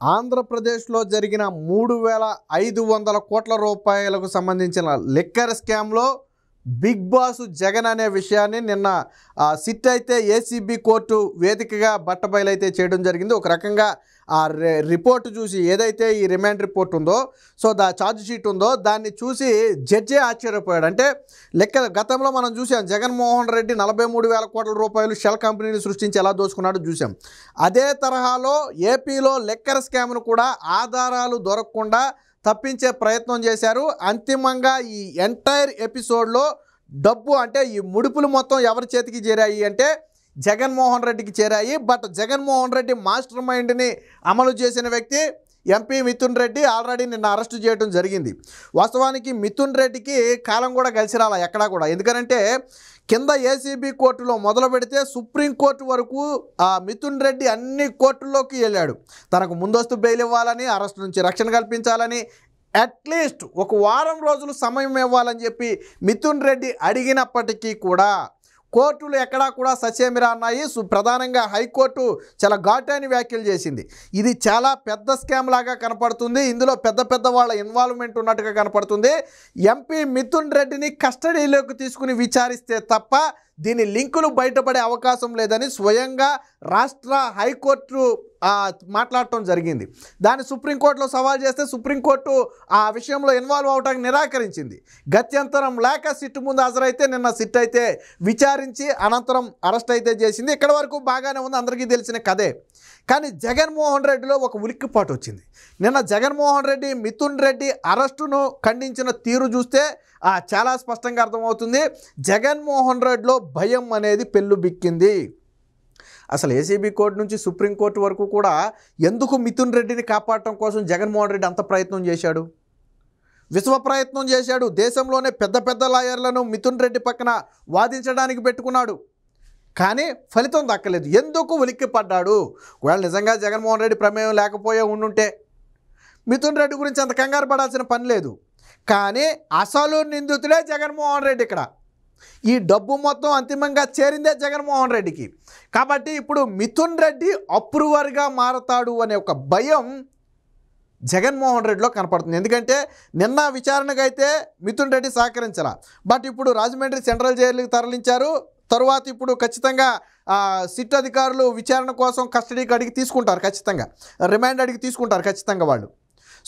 ఆంధ్రప్రదేశ్లో జరిగిన 3,500 కోట్ల రూపాయలకు సంబంధించిన లిక్కర్ స్కామ్లో బిగ్ బాస్ జగన్ అనే విషయాన్ని నిన్న సిట్ అయితే ఏసీబీ కోర్టు వేదికగా బట్టబయలైతే చేయడం జరిగింది. ఒక రకంగా ఆ రిపోర్ట్ చూసి ఏదైతే ఈ రిమాండ్ రిపోర్ట్ ఉందో, సో ఛార్జ్ షీట్ ఉందో దాన్ని చూసి జడ్జే ఆశ్చర్యపోయాడు. అంటే గతంలో మనం చూసాం, జగన్మోహన్ రెడ్డి 43,000 కోట్ల రూపాయలు షెల్ కంపెనీని సృష్టించి ఎలా దోచుకున్నాడో చూసాం. అదే తరహాలో ఏపీలో లిక్కర్ స్కామ్ను కూడా ఆధారాలు దొరకకుండా తప్పించే ప్రయత్నం చేశారు. అంతిమంగా ఈ ఎంటైర్ ఎపిసోడ్లో డబ్బు అంటే ఈ ముడుపులు మొత్తం ఎవరి చేతికి చేరాయి అంటే జగన్మోహన్ రెడ్డికి చేరాయి. బట్ జగన్మోహన్ రెడ్డి మాస్టర్ మైండ్ని అమలు చేసిన వ్యక్తి ఎంపీ మిథున్ రెడ్డి ఆల్రెడీ నిన్న అరెస్టు చేయడం జరిగింది. వాస్తవానికి మిథున్ రెడ్డికి కాలం కూడా కలిసి రాలా ఎక్కడా కూడా. ఎందుకంటే కింద ఏసీబీ కోర్టులో మొదలు పెడితే సుప్రీంకోర్టు వరకు మిథున్ రెడ్డి అన్ని కోర్టుల్లోకి వెళ్ళాడు. తనకు ముందస్తు బెయిల్ ఇవ్వాలని, అరెస్టు నుంచి రక్షణ కల్పించాలని, అట్లీస్ట్ ఒక వారం రోజులు సమయం ఇవ్వాలని చెప్పి మిథున్ రెడ్డి అడిగినప్పటికీ కూడా కోర్టులు ఎక్కడా కూడా ససేమిరా అన్నాయి. ప్రధానంగా హైకోర్టు చాలా ఘాటైన వ్యాఖ్యలు చేసింది. ఇది చాలా పెద్ద స్కామ్ లాగా కనపడుతుంది, ఇందులో పెద్ద వాళ్ళ ఇన్వాల్వ్మెంట్ ఉన్నట్టుగా కనపడుతుంది. ఎంపీ మిథున్ రెడ్డిని కస్టడీలోకి తీసుకుని విచారిస్తే తప్ప దీని లింకులు బయటపడే అవకాశం లేదని స్వయంగా రాష్ట్ర హైకోర్టు మాట్లాడటం జరిగింది. దాన్ని సుప్రీంకోర్టులో సవాల్ చేస్తే సుప్రీంకోర్టు ఆ విషయంలో ఇన్వాల్వ్ అవడానికి నిరాకరించింది. గత్యంతరం లేక సిట్ ముందు హాజరైతే నిన్న సిట్ అయితే విచారించి అనంతరం అరెస్ట్ అయితే చేసింది. ఇక్కడ వరకు బాగానే ఉంది, అందరికీ తెలిసిన కథే. కానీ జగన్మోహన్ రెడ్డిలో ఒక ఉలిక్కిపాటు వచ్చింది. నిన్న జగన్మోహన్ రెడ్డి మిథున్ రెడ్డి అరెస్టును ఖండించిన తీరు చూస్తే చాలా స్పష్టంగా అర్థమవుతుంది. జగన్మోహన్ రెడ్డిలో భయం అనేది పెళ్ళు బిక్కింది. అసలు ఏసీబీ కోర్టు నుంచి సుప్రీంకోర్టు వరకు కూడా ఎందుకు మిథున్ రెడ్డిని కాపాడటం కోసం జగన్మోహన్ రెడ్డి అంత ప్రయత్నం చేశాడు, విశ్వ ప్రయత్నం చేశాడు. దేశంలోనే పెద్ద లాయర్లను మిథున్ రెడ్డి పక్కన వాదించడానికి పెట్టుకున్నాడు. కానీ ఫలితం దక్కలేదు. ఎందుకు ఉలిక్కిపడ్డాడు? ఒకవేళ నిజంగా జగన్మోహన్ రెడ్డి ప్రమేయం లేకపోయే ఉండుంటే మిథున్ రెడ్డి గురించి అంత కంగారు పడాల్సిన పని లేదు. కానీ అసలు నిందితుడే జగన్మోహన్ రెడ్డి. ఇక్కడ ఈ డబ్బు మొత్తం అంతిమంగా చేరిందే జగన్మోహన్ రెడ్డికి. కాబట్టి ఇప్పుడు మిథున్ రెడ్డి అప్రూవర్గా మారతాడు అనే ఒక భయం జగన్మోహన్ రెడ్డిలో కనపడుతుంది. ఎందుకంటే నిన్న విచారణకైతే మిథున్ రెడ్డి సహకరించాల. బట్ ఇప్పుడు రాజమండ్రి సెంట్రల్ జైలుకి తరలించారు. తరువాత ఇప్పుడు ఖచ్చితంగా సిట్ అధికారులు విచారణ కోసం కస్టడీకి అడిగి తీసుకుంటారు, ఖచ్చితంగా రిమాండ్ అడిగి తీసుకుంటారు ఖచ్చితంగా వాళ్ళు.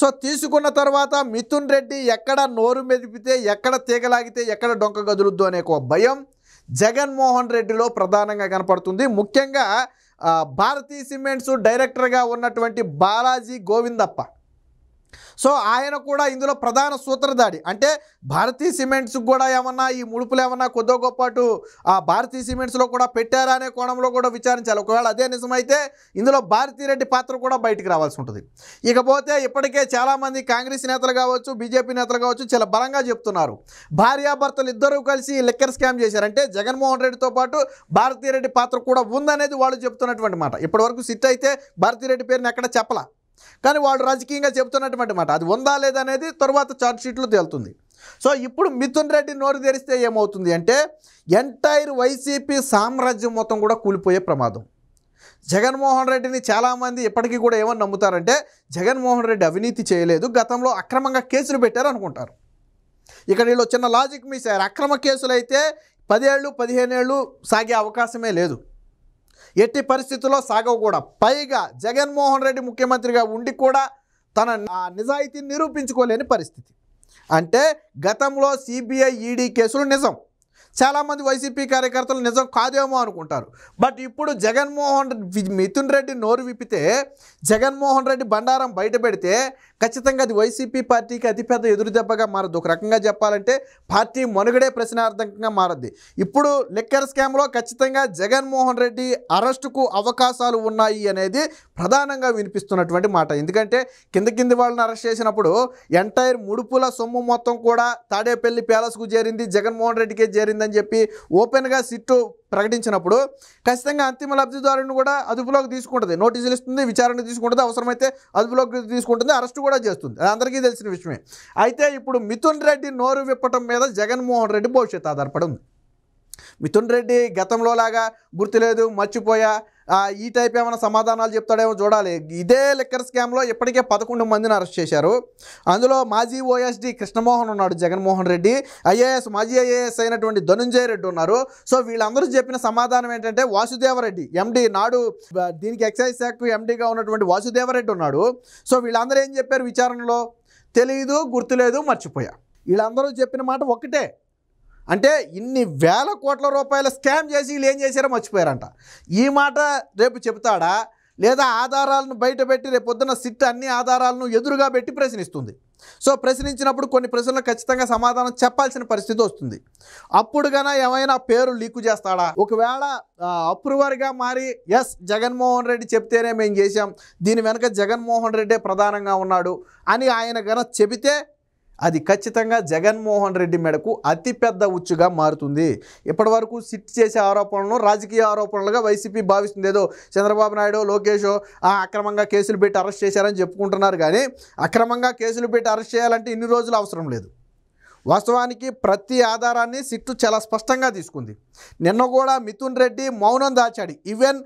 సో తీసుకున్న తర్వాత మిథున్ రెడ్డి ఎక్కడ నోరు మెదిపితే, ఎక్కడ తీగలాగితే, ఎక్కడ డొంక గదులుద్దు అనే ఒక భయం జగన్మోహన్ రెడ్డిలో ప్రధానంగా కనపడుతుంది. ముఖ్యంగా భారతీ సిమెంట్స్ డైరెక్టర్గా ఉన్నటువంటి బాలాజీ గోవిందప్ప, సో ఆయన కూడా ఇందులో ప్రధాన సూత్రధారి. అంటే భారతీ సిమెంట్స్ కూడా ఏమన్నా ఈ ముడుపులు ఏమన్నా కొద్దో గొప్పటు భారతీ సిమెంట్స్లో కూడా పెట్టారా అనే కోణంలో కూడా విచారించాలి. ఒకవేళ అదే నిజమైతే ఇందులో భారతీరెడ్డి పాత్ర కూడా బయటికి రావాల్సి ఉంటుంది. ఇకపోతే ఇప్పటికే చాలామంది కాంగ్రెస్ నేతలు కావచ్చు, బీజేపీ నేతలు కావచ్చు చాలా బలంగా చెప్తున్నారు, భార్యాభర్తలు ఇద్దరూ కలిసి లిక్కర్ స్కామ్ చేశారంటే జగన్మోహన్ రెడ్డితో పాటు భారతీరెడ్డి పాత్ర కూడా ఉందనేది వాళ్ళు చెప్తున్నటువంటి మాట. ఇప్పటివరకు సిట్ అయితే భారతీరెడ్డి పేరుని ఎక్కడ చెప్పలా, కానీ వాళ్ళు రాజకీయంగా చెబుతున్నటువంటి మాట అది ఉందా లేదా అనేది తర్వాత ఛార్జ్ షీట్లో తేలుతుంది. సో ఇప్పుడు మిథున్ రెడ్డి నోరు తెరిస్తే ఏమవుతుంది అంటే ఎంటైర్ వైసీపీ సామ్రాజ్యం మొత్తం కూడా కూలిపోయే ప్రమాదం. జగన్మోహన్ రెడ్డిని చాలామంది ఇప్పటికీ కూడా ఏమని నమ్ముతారంటే జగన్మోహన్ రెడ్డి అవినీతి చేయలేదు, గతంలో అక్రమంగా కేసులు పెట్టారు అనుకుంటారు. ఇక్కడ వీళ్ళు చిన్న లాజిక్ మిస్ అయ్యారు. అక్రమ కేసులు అయితే 10 ఏళ్ళు 15 ఏళ్ళు సాగే అవకాశమే లేదు, ఎట్టి పరిస్థితుల్లో సాగవు కూడా. పైగా జగన్మోహన్ రెడ్డి ముఖ్యమంత్రిగా ఉండి కూడా తన నిజాయితీని నిరూపించుకోలేని పరిస్థితి. అంటే గతంలో సిబిఐ ఈడీ కేసులు నిజం, చాలామంది వైసీపీ కార్యకర్తలు నిజం కాదేమో అనుకుంటారు. బట్ ఇప్పుడు మిథున్ రెడ్డి నోరు విప్పితే, జగన్మోహన్ రెడ్డి బండారం బయట పెడితే ఖచ్చితంగా అది వైసీపీ పార్టీకి అతిపెద్ద ఎదురుదెబ్బగా మారద్దు. ఒక రకంగా చెప్పాలంటే పార్టీ మనుగడే ప్రశ్నార్థకంగా మారద్ది. ఇప్పుడు లిక్కర్ స్కామ్లో ఖచ్చితంగా జగన్మోహన్ రెడ్డి అరెస్టుకు అవకాశాలు ఉన్నాయి అనేది ప్రధానంగా వినిపిస్తున్నటువంటి మాట. ఎందుకంటే కింది వాళ్ళని అరెస్ట్ చేసినప్పుడు ఎంటైర్ ముడుపుల సొమ్ము మొత్తం కూడా తాడేపల్లి ప్యాలెస్కు చేరింది, జగన్మోహన్ రెడ్డికే చేరిందని చెప్పి ఓపెన్గా సిట్టు ప్రకటించినప్పుడు ఖచ్చితంగా అంతిమ లబ్ధిదారుని కూడా అదుపులోకి తీసుకుంటుంది, నోటీసులు ఇస్తుంది, విచారణ తీసుకుంటుంది, అవసరమైతే అదుపులోకి తీసుకుంటుంది, అరెస్ట్ కూడా చేస్తుంది. అది అందరికీ తెలిసిన విషయమే. అయితే ఇప్పుడు మిథున్ రెడ్డి నోరు విప్పటం మీద జగన్మోహన్ రెడ్డి భవిష్యత్తు ఆధారపడి ఉంది. మిథున్ రెడ్డి గతంలో లాగా గుర్తులేదు, మర్చిపోయా, ఈ టైప్ ఏమైనా సమాధానాలు చెప్తాడేమో చూడాలి. ఇదే లిక్కర్ స్కామ్లో ఇప్పటికే 11 మందిని అరెస్ట్ చేశారు. అందులో మాజీ ఓఎస్డి కృష్ణమోహన్ ఉన్నాడు, జగన్మోహన్ రెడ్డి, మాజీ ఐఏఎస్ అయినటువంటి ధనుంజయ రెడ్డి ఉన్నారు. సో వీళ్ళందరూ చెప్పిన సమాధానం ఏంటంటే వాసుదేవరెడ్డి ఎండి, నాడు దీనికి ఎక్సైజ్ శాఖ ఎండిగా ఉన్నటువంటి వాసుదేవరెడ్డి ఉన్నాడు. సో వీళ్ళందరూ ఏం చెప్పారు విచారణలో? తెలియదు, గుర్తులేదు, మర్చిపోయా. వీళ్ళందరూ చెప్పిన మాట ఒకటే, అంటే ఇన్ని వేల కోట్ల రూపాయల స్కామ్ చేసి వీళ్ళు ఏం చేశారో మర్చిపోయారంట. ఈ మాట రేపు చెబుతాడా, లేదా ఆధారాలను బయటపెట్టి రేపు పొద్దున్న సిట్ అన్ని ఆధారాలను ఎదురుగా పెట్టి ప్రశ్నిస్తుంది. సో ప్రశ్నించినప్పుడు కొన్ని ప్రశ్నలకు ఖచ్చితంగా సమాధానం చెప్పాల్సిన పరిస్థితి వస్తుంది. అప్పుడు గాన ఏమైనా పేరు లీకు చేస్తాడా? ఒకవేళ అప్రూవర్గా మారి ఎస్ జగన్మోహన్ రెడ్డి చెప్తేనే మేము చేశాం, దీని వెనక జగన్మోహన్ రెడ్డే ప్రధానంగా ఉన్నాడు అని ఆయన గన చెబితే అది ఖచ్చితంగా జగన్మోహన్ రెడ్డి మెడకు అతిపెద్ద ఉచ్చుగా మారుతుంది. ఇప్పటి వరకు సిట్ చేసే ఆరోపణలను రాజకీయ ఆరోపణలుగా వైసీపీ భావిస్తుంది. ఏదో చంద్రబాబు నాయుడు, లోకేష్ అక్రమంగా కేసులు పెట్టి అరెస్ట్ చేశారని చెప్పుకుంటున్నారు. కానీ అక్రమంగా కేసులు పెట్టి అరెస్ట్ చేయాలంటే ఇన్ని రోజులు అవసరం లేదు. వాస్తవానికి ప్రతి ఆధారాన్ని సిట్టు చాలా స్పష్టంగా తీసుకుంది. నిన్న కూడా మిథున్ రెడ్డి మౌనం దాచాడు. ఈవెన్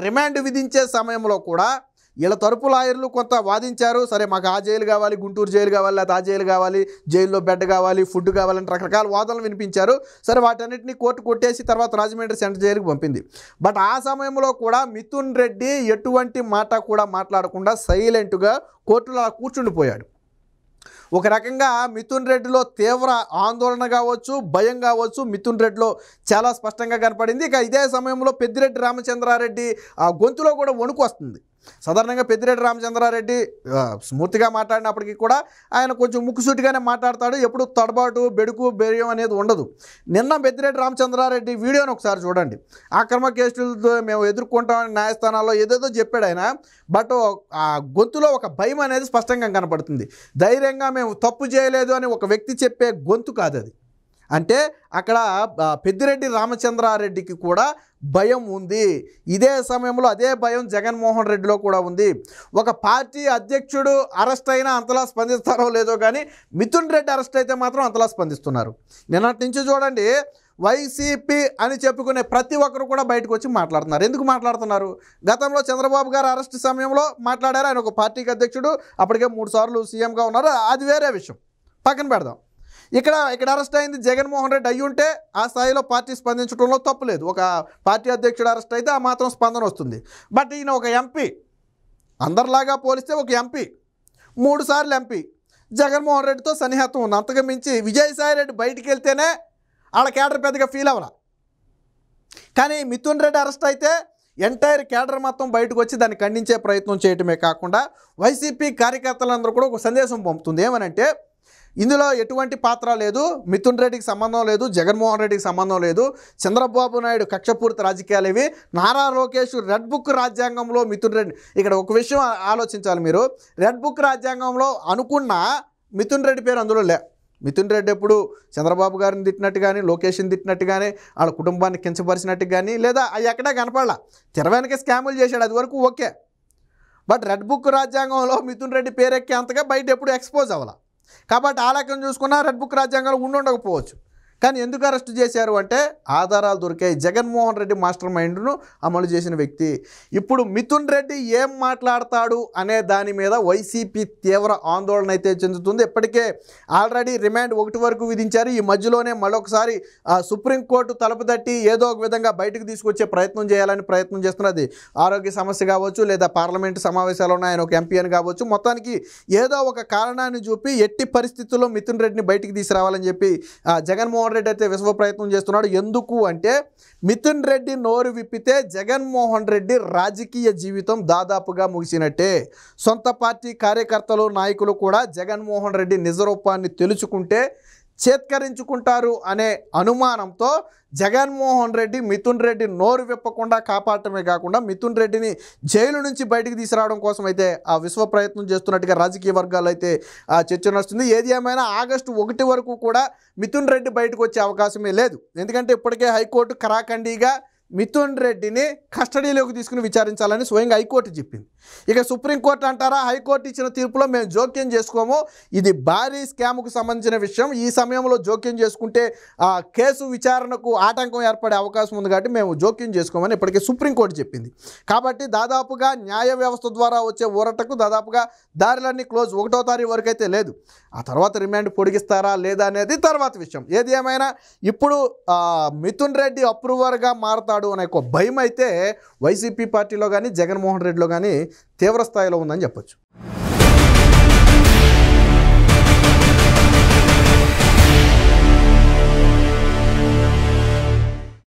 రిమాండ్ విధించే సమయంలో కూడా వీళ్ళ తరపు లాయర్లు కొంత వాదించారు. సరే మాకు ఆ జైలు కావాలి, గుంటూరు జైలు కావాలి, లేదా ఆ జైలు కావాలి, జైల్లో బెడ్ కావాలి, ఫుడ్ కావాలని రకరకాల వాదనలు వినిపించారు. సరే వాటన్నిటిని కోర్టు కొట్టేసి తర్వాత రాజమండ్రి సెంట్రల్ జైలుకి పంపింది. బట్ ఆ సమయంలో కూడా మిథున్ రెడ్డి ఎటువంటి మాట కూడా మాట్లాడకుండా సైలెంట్గా కోర్టులో కూర్చుండిపోయాడు. ఒక రకంగా మిథున్ రెడ్డిలో తీవ్ర ఆందోళన కావచ్చు, భయం కావచ్చు మిథున్ రెడ్డిలో చాలా స్పష్టంగా కనపడింది. ఇక ఇదే సమయంలో పెద్దిరెడ్డి రామచంద్రారెడ్డి గొంతులో కూడా వణుకు వస్తుంది. సాధారణంగా పెద్దిరెడ్డి రామచంద్రారెడ్డి స్మూర్తిగా మాట్లాడినప్పటికీ కూడా ఆయన కొంచెం ముక్కుసూటిగానే మాట్లాడతాడు. ఎప్పుడు తడబాటు, బెడుకు, బెరియం అనేది ఉండదు. నిన్న పెద్దిరెడ్డి రామచంద్రారెడ్డి వీడియోని ఒకసారి చూడండి. అక్రమ కేసులతో మేము ఎదుర్కొంటామని న్యాయస్థానాల్లో ఏదేదో చెప్పాడు ఆయన. బట్ ఆ గొంతులో ఒక భయం అనేది స్పష్టంగా కనపడుతుంది. ధైర్యంగా మేము తప్పు చేయలేదు అని ఒక వ్యక్తి చెప్పే గొంతు కాదు అది. అంటే అక్కడ పెద్దిరెడ్డి రామచంద్రారెడ్డికి కూడా భయం ఉంది. ఇదే సమయంలో అదే భయం జగన్మోహన్ రెడ్డిలో కూడా ఉంది. ఒక పార్టీ అధ్యక్షుడు అరెస్ట్ అయినా అంతలా స్పందిస్తారో లేదో కానీ మిథున్ రెడ్డి అరెస్ట్ అయితే మాత్రం అంతలా స్పందిస్తున్నారు. నిన్నటి నుంచి చూడండి, వైసీపీ అని చెప్పుకునే ప్రతి ఒక్కరు కూడా బయటకు వచ్చి మాట్లాడుతున్నారు. ఎందుకు మాట్లాడుతున్నారు? గతంలో చంద్రబాబు గారు అరెస్ట్ సమయంలో మాట్లాడారు. ఆయన ఒక పార్టీకి అధ్యక్షుడు, అప్పటికే 3 సార్లు సీఎంగా ఉన్నారు. అది వేరే విషయం, పక్కన పెడదాం. ఇక్కడ అరెస్ట్ అయింది జగన్మోహన్ రెడ్డి అయ్యి ఉంటే ఆ స్థాయిలో పార్టీ స్పందించడంలో తప్పు లేదు. ఒక పార్టీ అధ్యక్షుడు అరెస్ట్ అయితే ఆ మాత్రం స్పందన వస్తుంది. బట్ ఈయన ఒక ఎంపీ, అందరిలాగా పోలిస్తే ఒక ఎంపీ, 3 సార్లు ఎంపీ, జగన్మోహన్ రెడ్డితో సన్నిహితం ఉంది. అంతకు మించి విజయసాయి రెడ్డి బయటికి వెళ్తేనే వాళ్ళ కేడర్ పెద్దగా ఫీల్ అవ్వాల. కానీ మిథున్ రెడ్డి అరెస్ట్ అయితే ఎంటైర్ కేడర్ మొత్తం బయటకు వచ్చి దాన్ని ఖండించే ప్రయత్నం చేయటమే కాకుండా వైసీపీ కార్యకర్తలందరూ కూడా ఒక సందేశం పంపుతుంది. ఏమనంటే ఇందులో ఎటువంటి పాత్ర లేదు, మిథున్ రెడ్డికి సంబంధం లేదు, జగన్మోహన్ రెడ్డికి సంబంధం లేదు, చంద్రబాబు నాయుడు కక్షపూరిత రాజకీయాలు ఇవి, నారా లోకేష్ రెడ్ బుక్ రాజ్యాంగంలో మిథున్ రెడ్డి. ఇక్కడ ఒక విషయం ఆలోచించాలి మీరు, రెడ్ బుక్ రాజ్యాంగంలో అనుకున్న మిథున్ రెడ్డి పేరు అందులో లే. మిథున్ రెడ్డి ఎప్పుడు చంద్రబాబు గారిని తిట్టినట్టు కానీ, లోకేష్ని తిట్టినట్టు కానీ, వాళ్ళ కుటుంబాన్ని కించపరిచినట్టు కానీ, లేదా అవి ఎక్కడా కనపడలా. తెరవెనకే స్కాములు చేశాడు, అది వరకు ఓకే. బట్ రెడ్ బుక్ రాజ్యాంగంలో మిథున్ రెడ్డి పేరెక్కే అంతగా బయట ఎప్పుడు ఎక్స్పోజ్ అవ్వాల. కాబట్టి ఆ లెక్కను చూసుకున్నా రెడ్ బుక్ రాజ్యాంగంలో ఉండకపోవచ్చు. కానీ ఎందుకు అరెస్ట్ చేశారు అంటే ఆధారాలు దొరికాయి. జగన్మోహన్ రెడ్డి మాస్టర్ మైండ్ను అమలు చేసిన వ్యక్తి. ఇప్పుడు మిథున్ రెడ్డి ఏం మాట్లాడతాడు అనే దాని మీద వైసీపీ తీవ్ర ఆందోళన అయితే చెందుతుంది. ఇప్పటికే ఆల్రెడీ రిమాండ్ 1 వరకు విధించారు. ఈ మధ్యలోనే మరొకసారి సుప్రీంకోర్టు తలుపు తట్టి ఏదో ఒక విధంగా బయటకు తీసుకొచ్చే ప్రయత్నం చేయాలని ప్రయత్నం చేస్తున్నది. ఆరోగ్య సమస్య కావచ్చు, లేదా పార్లమెంటు సమావేశాలు ఉన్నాయని ఒక ఎంపీ అని కావచ్చు, మొత్తానికి ఏదో ఒక కారణాన్ని చూపి ఎట్టి పరిస్థితుల్లో మిథున్ రెడ్డిని బయటికి తీసుకురావాలని చెప్పి జగన్మోహన్ రెడ్డి అయితే విశ్వ ప్రయత్నం చేస్తున్నాడు. ఎందుకు అంటే మిథున్ రెడ్డి నోరు విప్పితే జగన్మోహన్ రెడ్డి రాజకీయ జీవితం దాదాపుగా ముగిసినట్టే. సొంత పార్టీ కార్యకర్తలు, నాయకులు కూడా జగన్మోహన్ రెడ్డి నిజరూపాన్ని తెలుసుకుంటే చేత్కరించుకుంటారు అనే అనుమానంతో జగన్మోహన్ రెడ్డి మిథున్ రెడ్డి నోరు విప్పకుండా కాపాడటమే కాకుండా మిథున్ రెడ్డిని జైలు నుంచి బయటికి తీసుకురావడం కోసం అయితే ఆ విశ్వ ప్రయత్నం చేస్తున్నట్టుగా రాజకీయ వర్గాలు అయితే చర్చ నడుస్తుంది. ఏది ఏమైనా ఆగస్టు 1 వరకు కూడా మిథున్ రెడ్డి బయటకు వచ్చే అవకాశమే లేదు. ఎందుకంటే ఇప్పటికే హైకోర్టు కరాఖండిగా మిథున్ రెడ్డిని కస్టడీలోకి తీసుకుని విచారించాలని స్వయంగా హైకోర్టు చెప్పింది. ఇక సుప్రీంకోర్టు అంటారా, హైకోర్టు ఇచ్చిన తీర్పులో మేము జోక్యం చేసుకోము, ఇది భారీ స్కామ్కు సంబంధించిన విషయం, ఈ సమయంలో జోక్యం చేసుకుంటే కేసు విచారణకు ఆటంకం ఏర్పడే అవకాశం ఉంది కాబట్టి మేము జోక్యం చేసుకోమని ఇప్పటికే సుప్రీంకోర్టు చెప్పింది. కాబట్టి దాదాపుగా న్యాయ వ్యవస్థ ద్వారా వచ్చే ఊరటకు దాదాపుగా దారులన్నీ క్లోజ్. 1వ తారీఖు వరకు అయితే లేదు. ఆ తర్వాత రిమాండ్ పొడిగిస్తారా లేదా అనేది తర్వాత విషయం. ఏది ఏమైనా ఇప్పుడు మిథున్ రెడ్డి అప్రూవర్గా మారతాడు అనే ఒక భయం అయితే వైసీపీ పార్టీలో కానీ జగన్మోహన్ రెడ్డిలో కానీ తీవ్ర స్థాయిలో ఉందని చెప్పొచ్చు.